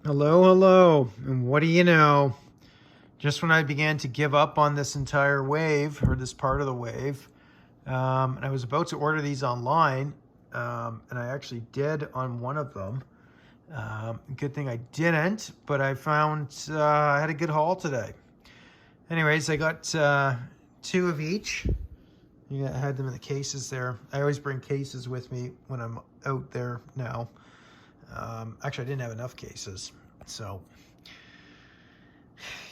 Hello, hello, and what do you know? Just when I began to give up on this entire wave, or this part of the wave, and I was about to order these online, and I actually did on one of them. Good thing I didn't, but I found I had a good haul today. Anyways, I got two of each. I had them in the cases there. I always bring cases with me when I'm out there now. Actually, I didn't have enough cases. So,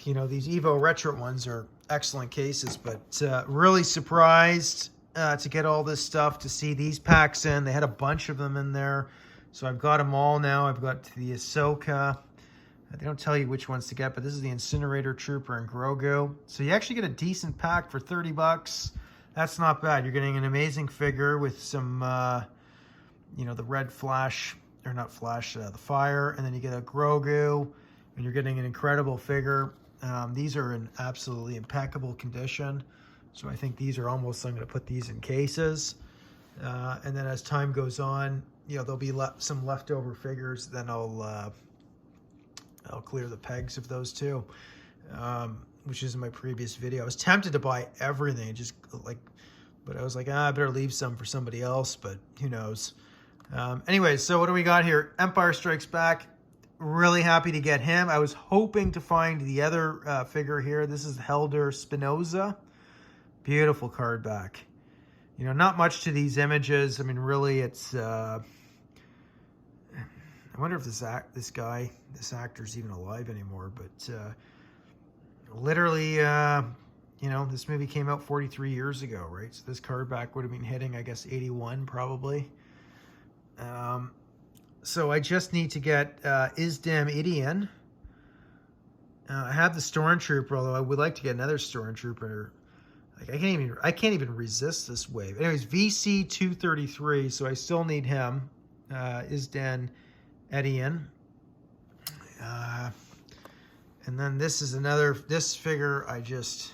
these Evo Retro ones are excellent cases, but really surprised to get all this stuff, to see these packs in. They had a bunch of them in there. So I've got them all now. I've got the Ahsoka. They don't tell you which ones to get, but this is the Incinerator Trooper and GROGU. So you actually get a decent pack for 30 bucks. That's not bad. You're getting an amazing figure with some, the red flash, or not flash, the fire, and then you get a GROGU, and you're getting an incredible figure. These are in absolutely impeccable condition. So I think these are almost, I'm going to put these in cases. And then as time goes on, there'll be some leftover figures. Then I'll clear the pegs of those too, which is in my previous video. I was tempted to buy everything, but I was like, I better leave some for somebody else, but who knows. Anyways, so what do we got here? Empire Strikes Back. Really happy to get him. I was hoping to find the other figure here. This is Helder Spinoza. Beautiful card back. Not much to these images. I mean, really, it's... I wonder if this actor's even alive anymore. But literally, this movie came out 43 years ago, right? So this card back would have been hitting, I guess, 81 probably. So I just need to get Isdam Idian. I have the Stormtrooper, although I would like to get another Stormtrooper. Like I can't even resist this wave. Anyways, VC 233. So I still need him. Isdam Idian. And then this is this figure. As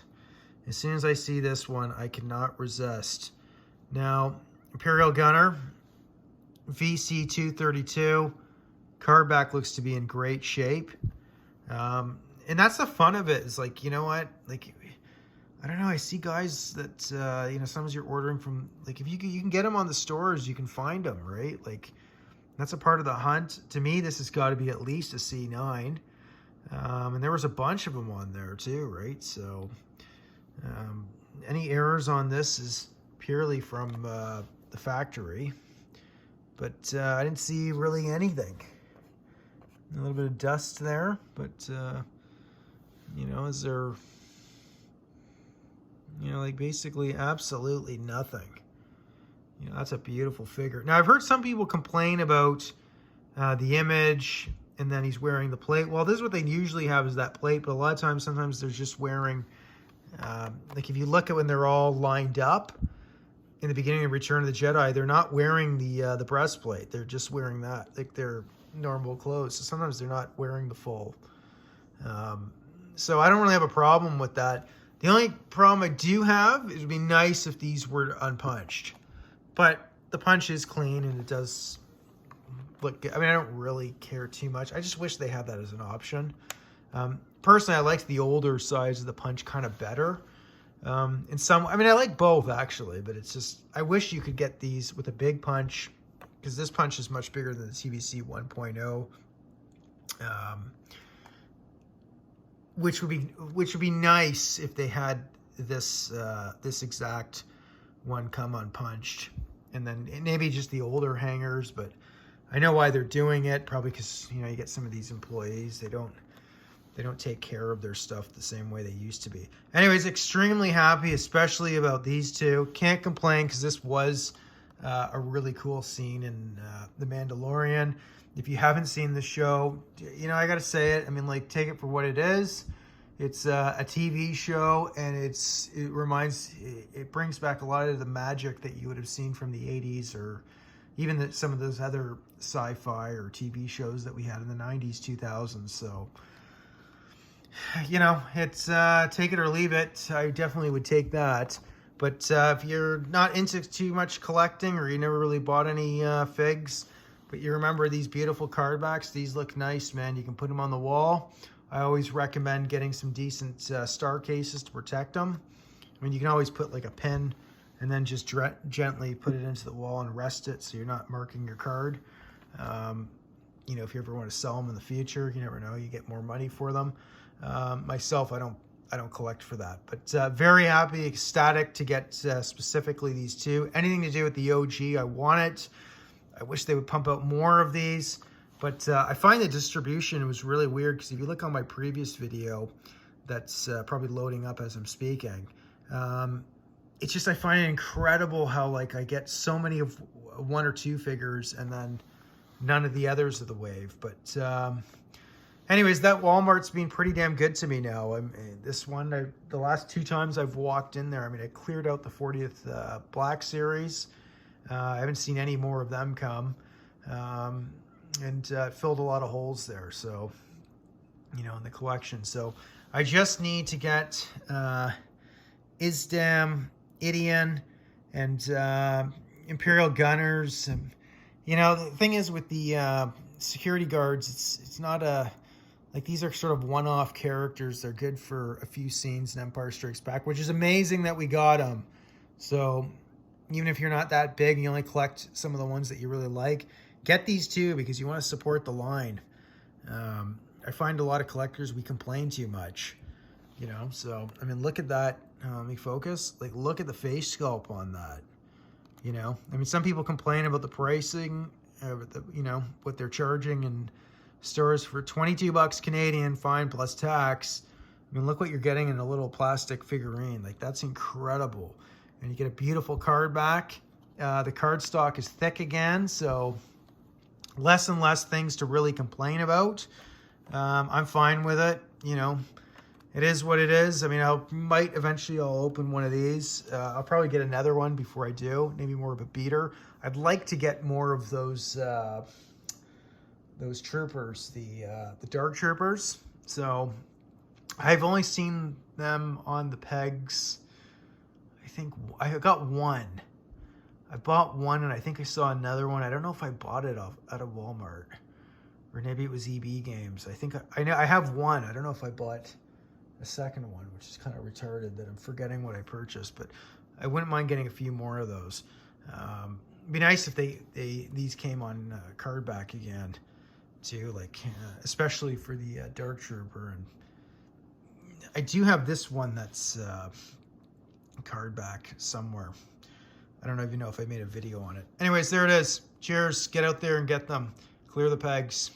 soon as I see this one, I cannot resist. Now, Imperial Gunner. VC 232. Card back looks to be in great shape. And that's the fun of it. Is like, you know what? Like, I don't know. I see guys that, sometimes you're ordering from, like, if you can get them on the stores, you can find them, right? Like, that's a part of the hunt. To me, this has got to be at least a C9. And there was a bunch of them on there too, right? So, any errors on this is purely from the factory. But I didn't see really anything. A little bit of dust there, but, is there... basically absolutely nothing. That's a beautiful figure. Now, I've heard some people complain about the image, and then he's wearing the plate. Well, this is what they usually have, is that plate, but a lot of times, sometimes they're just wearing, like if you look at when they're all lined up in the beginning of Return of the Jedi, they're not wearing the breastplate. They're just wearing that, like their normal clothes. So sometimes they're not wearing the full. So I don't really have a problem with that. The only problem I do have, it would be nice if these were unpunched. But the punch is clean, and it does look good. I mean, I don't really care too much. I just wish they had that as an option. Personally, I like the older size of the punch kind of better. I like both, actually. But it's just, I wish you could get these with a big punch, because this punch is much bigger than the TVC 1.0. Which would be nice if they had this exact one come unpunched, and then maybe just the older hangers. But I know why they're doing it. Probably because you get some of these employees, they don't take care of their stuff the same way they used to be. Anyways, extremely happy, especially about these two. Can't complain, because this was a really cool scene in The Mandalorian. If you haven't seen the show, I got to say it. I mean, like, take it for what it is. It's a TV show, and it brings back a lot of the magic that you would have seen from the 80s, or even some of those other sci-fi or TV shows that we had in the 90s, 2000s. So, it's take it or leave it. I definitely would take that. But if you're not into too much collecting, or you never really bought any figs, But you remember these beautiful card backs? These look nice, man. You can put them on the wall. I always recommend getting some decent star cases to protect them. I mean, you can always put like a pin and then just gently put it into the wall and rest it so you're not marking your card. You know, if you ever want to sell them in the future, you never know, you get more money for them. Myself, I don't collect for that, but very happy, ecstatic to get specifically these two. Anything to do with the OG, I want it. I wish they would pump out more of these, but I find the distribution was really weird, because if you look on my previous video, that's probably loading up as I'm speaking, it's just, I find it incredible how like I get so many of one or two figures and then none of the others of the wave. But anyways, that Walmart's been pretty damn good to me now. This one, the last 2 times I've walked in there, I mean, I cleared out the 40th Black Series. I haven't seen any more of them come. And filled a lot of holes there, so, you know, in the collection. So I just need to get ISDAM, Idian, and Imperial Gunners. And, you know, the thing is with the security guards, it's not like, these are sort of one-off characters. They're good for a few scenes in Empire Strikes Back, which is amazing that we got them. So even if you're not that big and you only collect some of the ones that you really like, get these too, because you want to support the line. I find a lot of collectors, we complain too much, you know. So, I mean, look at that. Let me focus. Like, look at the face sculpt on that, you know. I mean, some people complain about the pricing, you know, what they're charging in stores for 22 bucks Canadian, fine plus tax. I mean, look what you're getting in a little plastic figurine. Like, that's incredible. And you get a beautiful card back. The card stock is thick again, so less and less things to really complain about. I'm fine with it, you know. It is what it is. I mean, might eventually I'll open one of these. I'll probably get another one before I do, maybe more of a beater. I'd like to get more of those troopers, the Dark Troopers. So I've only seen them on the pegs. I think I got one. I bought one, and I think I saw another one. I don't know if I bought it out of Walmart, or maybe it was EB Games. I think I know I have one. I don't know if I bought a second one, which is kind of retarded that I'm forgetting what I purchased, but I wouldn't mind getting a few more of those. It'd be nice if these came on card back again too, like especially for the Dark Trooper. And I do have this one that's card back somewhere. I don't even know if I made a video on it. Anyways, there it is. Cheers. Get out there and get them. Clear the pegs.